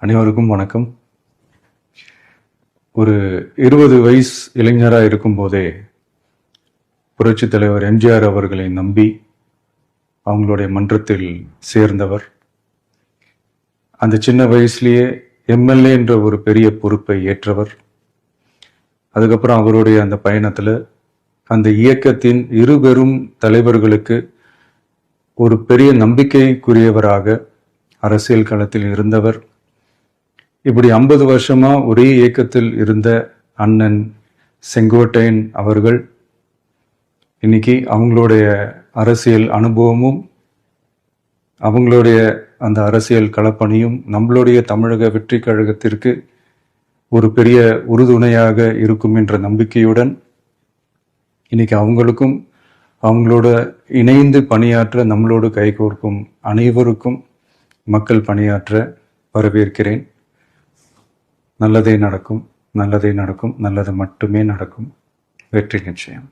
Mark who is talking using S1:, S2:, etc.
S1: அனைவருக்கும் வணக்கம். ஒரு 20 வயசு இளைஞராக இருக்கும்போதே புரட்சித் தலைவர் எம்ஜிஆர் அவர்களை நம்பி அவங்களுடைய மன்றத்தில் சேர்ந்தவர். அந்த சின்ன வயசுலேயே எம்எல்ஏ என்ற ஒரு பெரிய பொறுப்பை ஏற்றவர். அதுக்கப்புறம் அவருடைய அந்த பயணத்தில் அந்த இயக்கத்தின் இருபெரும் தலைவர்களுக்கு ஒரு பெரிய நம்பிக்கைக்குரியவராக அரசியல் களத்தில் இருந்தவர். இப்படி 50 வருஷமா ஒரே இயக்கத்தில் இருந்த அண்ணன் செங்கோட்டையன் அவர்கள் இன்னைக்கு அவங்களுடைய அரசியல் அனுபவமும் அவங்களுடைய அந்த அரசியல் களப்பணியும் நம்மளுடைய தமிழக வெற்றி கழகத்திற்கு ஒரு பெரிய உறுதுணையாக இருக்கும் என்ற நம்பிக்கையுடன் இன்னைக்கு அவங்களுக்கும் அவங்களோட இணைந்து பணியாற்ற நம்மளோடு கைகோர்க்கும் அனைவருக்கும் மக்கள் பணியாற்ற வரவேற்கிறேன். நல்லதே நடக்கும், நல்லதே நடக்கும், நல்லது மட்டுமே நடக்கும். வெற்றி நிச்சயம்.